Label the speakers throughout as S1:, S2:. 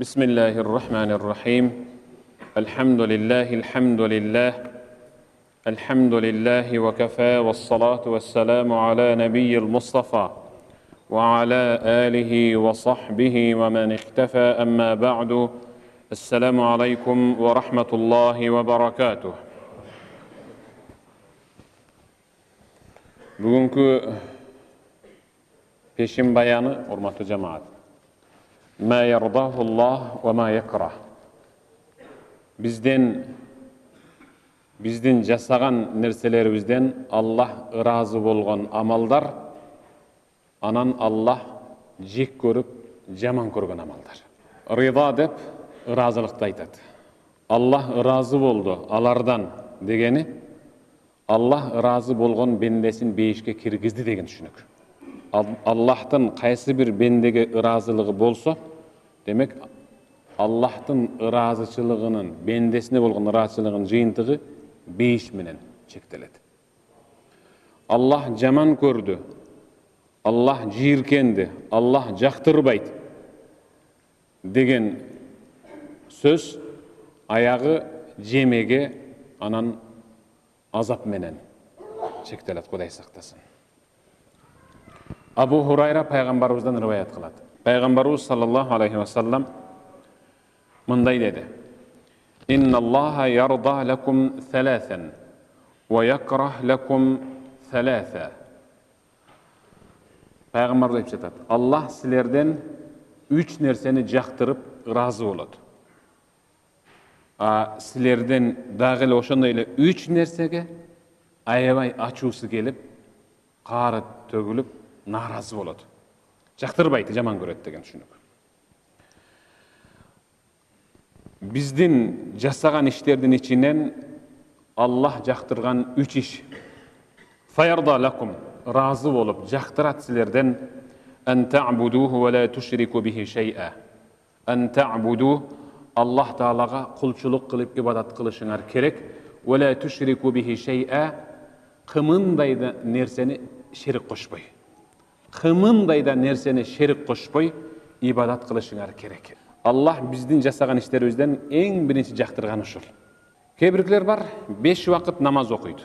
S1: بسم الله الرحمن الرحيم الحمد لله الحمد لله وكفى والصلاة والسلام على نبي المصطفى وعلى آله وصحبه ومن اختفى أما بعد السلام عليكم ورحمة الله وبركاته. Bugünkü peşin bayanı hormatly cemaat. Ma yardahullah ve ma yakrah. Bizden jasagan nerseleribizden Allah razı bolgan amaldar, anan Allah jek görüp jaman көргөн amaldar. Rida dep razılıkta aytat. Allah razı boldu alardan degeni Allah razı bolgon bendesin beyişke kirgizdi деген түшүнүк. Allah'tan qaysı bir bendege razılığı bolsa, demek Allah'tan razıçılığının, bendesine bolgan razıçılığının jıйынтыгы beyiş menen çekteledi. Allah jaman kördü, Allah jirkendi, Allah jaktırbaydı degen söz ayağı jemege anan azap menen çektelet, Kuday saktasın. Abu Hurayra peygamberimizden rivayet kıladı. Peygamberimiz sallallahu aleyhi ve sellem mınday dedi: İnna Allaha yarda lekum thalathan ve yakrah lekum thalatha. Peygamber deyip жатат. Allah sizlerden 3 nerseni jaktırıp razı oladı. Sizlerden dagil oşonda ile 3 nersege ayabay açusu gelip, qarı tögülüp, narazı boladı. Jaktırbaydı, jaman göröt деген түшүнүк. Биздин жасаган иштердин ичинен Allah jaktırgan 3 iş. Fayarda lakum, razı bolup jaktırat sizlerden en ta'buduhu ve la tushriku bihi şey'a. En ta'buduhu, Allah Taalaga kulçuluk kılıp ibadat kılışыңар керек. Ve la tushriku bihi şey'a, kımınday da nerseni şerik koşpay. Kımınday da nerseni şerik koşpay ibadat kılışыңар керек. Allah bizdin jasagan işlerimizden en birinci jaktırgan uşul. Kebirler var, 5 vakit namaz okuydu.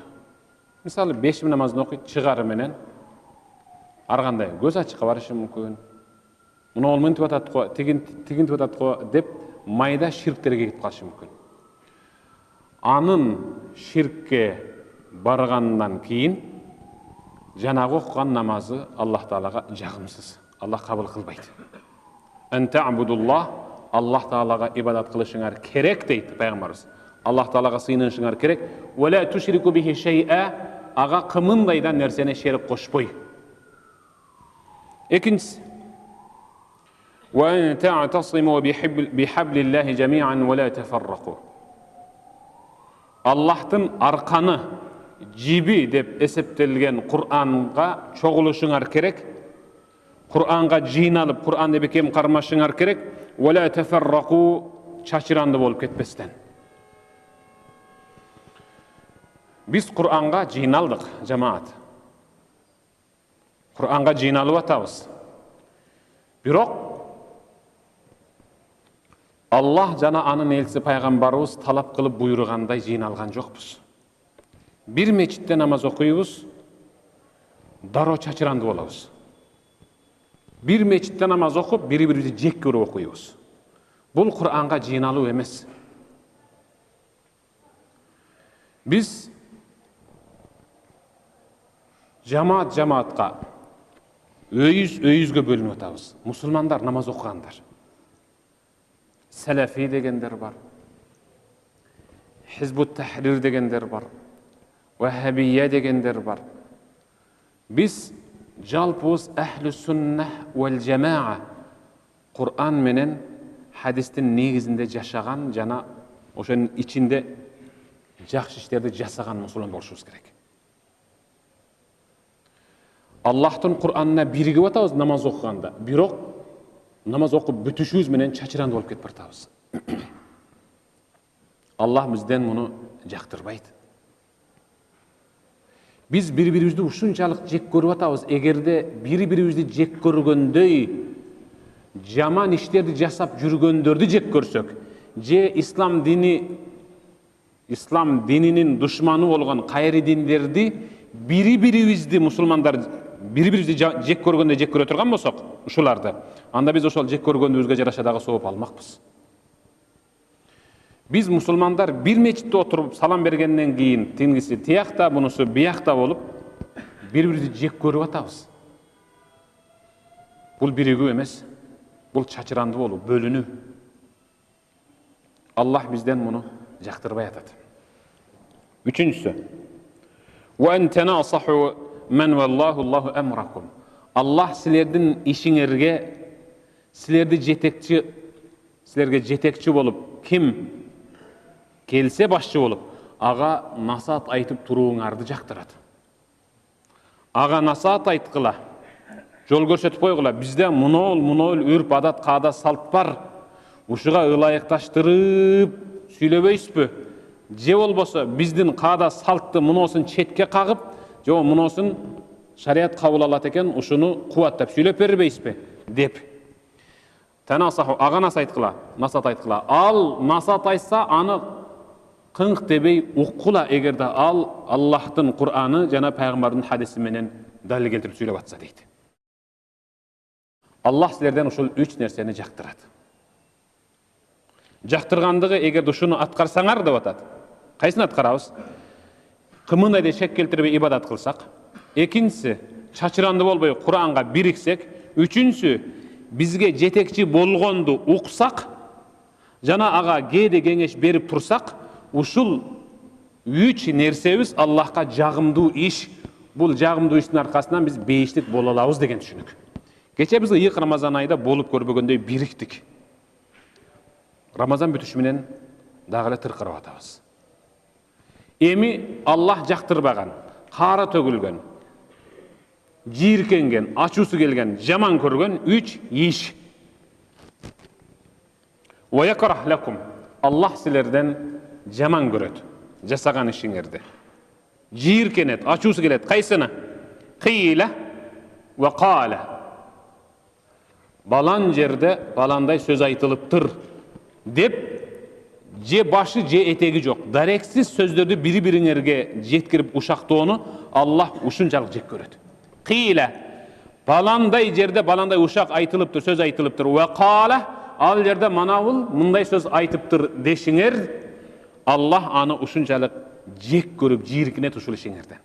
S1: Misali 5 namazını okuydu, çıgarı menen arganday göz açıkka barışı mümkün. Muna ol mintip atat ko, tigin atat ko dep mayda şirkтерге кетип калышы mümkün. Anın şirkке barганdan keyin janagı okugan namazı Allah Taalaga jagımsız. Allah kabul kılbaydı. En ta'budullah, Allah Taalaga ibadat kılışыңар керек deydi Peygamberimiz. Allah Taalaga sığınışыңар керек. Ve la tushriku bihi şey'a, aga kımındaydan nersene şerik koşpoy. İkincisi, ve en ta'tasimu bihablillahi jami'an ve la teferraku. Allah'tın arkanı jibi dep eseptelgen Kur'an'a çoğuluşыңар керек. Kur'an'a jıynalıp Kur'an dep ekem karmaşыңар керек. Ve la teferraku, çaçırandı bolup ketpesden. Biz Kur'an'a jıynaldık cemaat. Kur'an'a jıynalıp atabız. Birok Allah jana anın elçisi Peygamberimiz talap kılıp buyurganday jıynalgan jokpuz. Bir meçitte namaz okuyubuz, daro çaçırandı bolabız. Bir meçitte namaz okup, biri-birimizi jek görüp okuyubuz. Bul Kur'an'a jıynalı emes. Biz cemaatga öyüzgө bölünüp atabız. Musulmanlar, namaz okuganlar. Selefi degenler var. Hizbut Tahrir degenler var. Vehhabiyye degenler var. Biz jalpız ehli sünneh vel cema'a, Kur'an menen hadistin negizinde jaşagan jana oşonun içinde jakşı işlerdi jasagan musulman boluşubuz керек. Allah'tın Kur'an'ına birigip atabız namaz okuganda. Birok namaz okup бүтүшүбүз менен çaçırandı bolup ketip baratабыз. Allah bizden bunu jaktırbaydı. Biz bir-biribizди ушунчалык жек көрүп атабыз. Эгерде bir-biribizди жек көргөндөй жаман иштерди жасап жүргөндөрдү жек көрсөк, же ислам дининин душманы болгон кайры диндерди бири-бирибизди мусулмандар бири-бирибизди жек көргөндө жек көрө турган болсок, ушуларды, анда биз ошол жек көргөндүбүзгө жараша дагы сооп алмакпыз. Биз мусулмандар бир мечитте отуруп салам бергенден кийин тингиси тиякта, бунусу биякта болуп бири-бирибизди жек көрүп атабыз. Бул биригүү эмес, бул чачыранды болуу, бөлүнүү. Аллах бизден муну жактырбай атат. Үчүнчүсү, وَأَنْ تَنَاصَحُوا مَنْ وَاللَّهُ اللَّهُ أَمْرَكُمْ. Аллах силердин ишиңерге, силерге жетекчи болуп, ким келсе башчы болуп, ага насаат айтып турууңарды жактырат. Ага насаат айткыла, жол көрсөтүп койгула. Бизде муноол үрп адат, каада, салт бар. Ушуга ылайыкташтырып сүйлөбөйсүзбү? Же болбосо биздин каада салтты муноосун четке кагып, же муноосун шарият кабыл алат экен, ушуну кубаттап сүйлөп бербейсизби деп. Танасаху, ага насаат айткыла. Ал насаат айтса, аны кыңк дебей уккула, эгерде ал Аллахтын Кур'аны жана пайгамбардын хадиси менен далил келтирип сүйлөп атса дейт. Аллах силерден ушул 3 нерсени жактырат. Жактыргандыгы, эгерде ушуну аткарсаңар деп атат. Кайсын аткарабыз? Кымындай шек келтирбей ибадат кылсак. Экинчиси, чачыранды болбой Кур'анга бириксек. Үчүнчүсү, бизге жетекчи болгонду уксак, жана ага кээде кеңеш берип турсак, ушул 3 нерсебиз Аллахка жагымдуу иш. Бул жагымдуу иштин аркасынан биз бейиштик боло алабыз деген түшүнүк. Кече биз ыйык Рамазан айда болуп көрбөгөндөй бириктик. Рамазан бүтүшү менен дагы эле тыркырап атабыз. Эми Аллах жактырбаган, кара төгүлгөн, жийиркенген, ачуусу келген, жаман көргөн 3 иш. Wa yakrah lakum. Аллах силерден жаман көрөт жасаган ишиңерди. Жийиркенет, ачуусу келет. Кайсыны? Кыйла ва кала. Балан жерде баландай сөз айтылыптыр деп, же башы же этеги жок, дарексиз сөздөрдү бири-бириңерге жеткирип ушактоону Аллах ушунчалык жек көрөт. Кыйла, баландай жерде баландай ушак айтылыптыр, сөз айтылыптыр. Ва кала, ал жерде манабул мындай сөз айтыптыр дешиңер, Аллах аны ушунчалык жек көрүп жийиркенет ушул ишиңерден.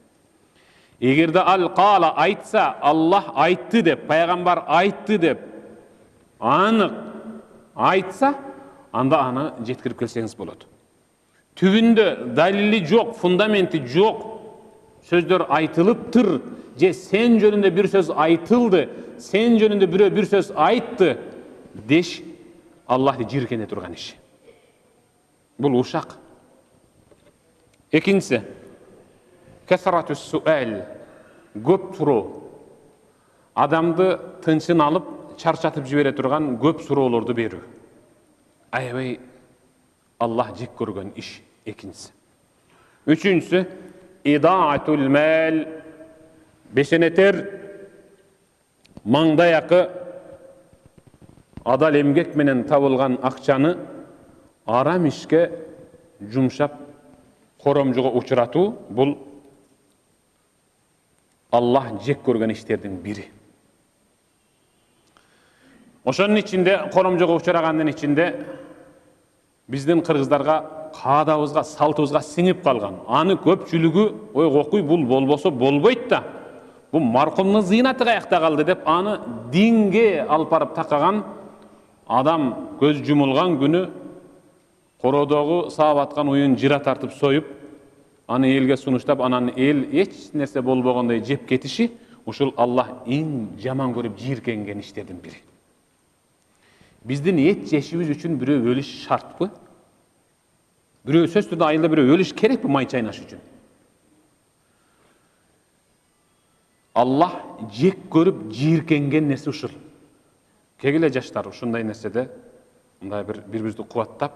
S1: Эгерде ал кала айтса, Аллах айтты деп, пайгамбар айтты деп анык айтса, анда аны жеткирип келсеңиз болот. Түбүндө далили жок, фундаменти жок сөздөр айтылыптыр, же сен жөнүндө бир сөз айтылды, сен жөнүндө бирөө бир сөз айтты деш, Аллахты жийиркене турган иш. Бул ушак. Экинчиси, касаратус суал, көп суроо. Адамды тынчын алып, чарчатып жибере турган көп суроолорду берүү. Аябай Аллах жек көргөн иш. Экинчиси. Үчүнчүсү, идаатул мал, бешенетер маңдайакы адал эмгек менен табылган акчаны арам ишке жумшап коромжого учуратуу, бул Аллах жек көргөн иштердин бири. Ошонун ичинде, коромжого учурагандын ичинде биздин кыргыздарга каадабызга, салтыбызга сиңип калган. Аны көпчүлүгү, ой кокуй, бул болбосо болбойт да. Бул маркумдун зыйнаты каякта калды деп, аны динге алып барып такаган адам көз жумулган күнү кородогу саап аткан уюн жыра тартып союп, аны элге сунуштап, анан эл эч нерсе болбогондой жеп кетиши, ушул Аллах эң жаман көрүп жийиркенген иштердин бири. Биздин эт жешибиз үчүн бирөө өлүш шартпы? Бирөө сөзсүз түрдө айылда бирөө өлүш керекпи май чайнаш үчүн? Аллах жек көрүп жийиркенген нерсе ушул. Кегиле жаштар ушундай нерседе мындай бири-бирибизди кубаттап,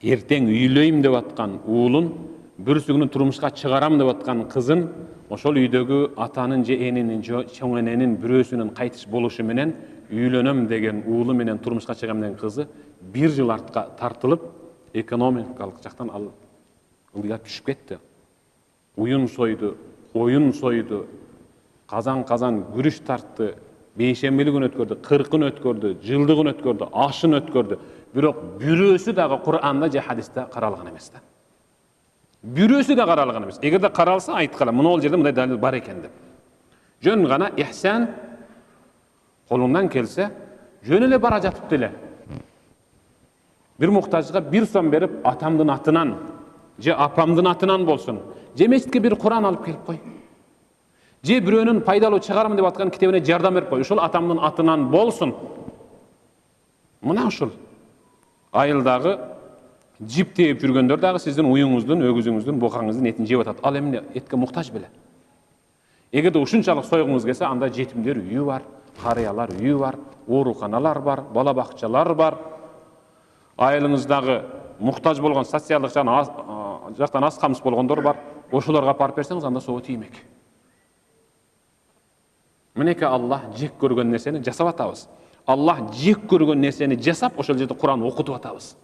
S1: эртең үйлөйм деп аткан уулун, бүрсүгүнү турмушка чыгарам деп аткан кызын, ошол үйдөгү атанын же энинин, чоң эненин бирөөсүнүн кайтыш болушу менен үйлөнөм деген уулу менен турмушка чыгам деген кызы 1 жыл артка тартылып, экономикалык жактан ал ылдыйлап түшүп кетти. Уюн сойду, коюн сойду, казан күрүш тартты, бейшембили күн өткөрдү, 40-ын өткөрдү, жылдыгын өткөрдү, ашын өткөрдү. Бирок бирөөсү дагы Кур'анда же хадисте каралган эмес да. Бирөөсү да каралган эмес. Эгерде каралса айткыла, мына ол жерде мындай далил бар экен деп. Жөн гана ихсан колуңдан келсе, жөн эле бара жатып эле. Бир муктажга 1 сом берип, атамдын атынан же апамдын атынан болсун, же мечитке бир Кур'ан алып келип кой. Же бирөөнүн пайдалуу чыгармын деп аткан китебине жардам берип кой. Ошол атамдын атынан болсун. Мына ушул айылдагы жип тээп жүргөндөр дагы сиздин уюңуздун, өгүзүңүздүн, букаңыздын этин жеп атат. Ал эмне этке муктаж беле. Эгерде ушунчалык сойгуңуз келсе, анда жетимдер үйү бар, карыялар үйү бар, ооруканалар бар, бала бакчалар бар. Айылыңыздагы муктаж болгон социалдык жактан аз камсыз болгондор бар. Ошолорго апарып берсеңиз, анда соо тиймек. Минеке Аллах жек көргөн нерсени жасап атабыз. Аллах жек көргөн нерсени жасап, ошол жерде Кур'ан окутуп атабыз.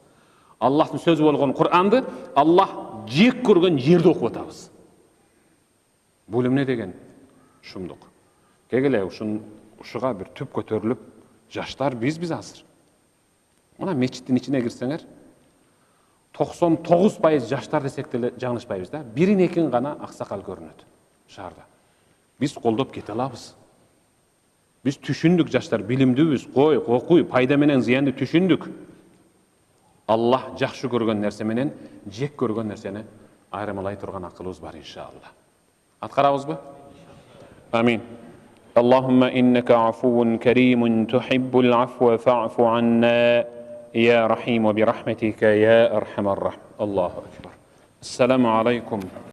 S1: Аллахтын сөзү болгон Кур'анды Аллах жек көргөн жерде окуп атабыз. Бул эмне деген шумдук. Кегеле ушуга бир түп көтөрүлүп, жаштар биз азыр. Мына мечиттин ичине кирсеңер, 99% жаштар десек деле жаңылышпайбыз да. Бирин экин гана аксакал көрүнөт шаарда. Биз колдоп кете алабыз. Biz түшүндүк жаштар, билимдүүбүз, окуй, пайда менен зыянды түшүндүк. Аллах жакшы көргөн нерсе менен жек көргөн нерсени айырмалай турган акылыбыз бар иншалла. Аткарабызбы? Амин. Аллахумма иннека афуун каримун тухиббул афва фа'фу анна я рахим ва би рахматика я архамар рахим. Аллаху акбар. Ассаламу алейкум.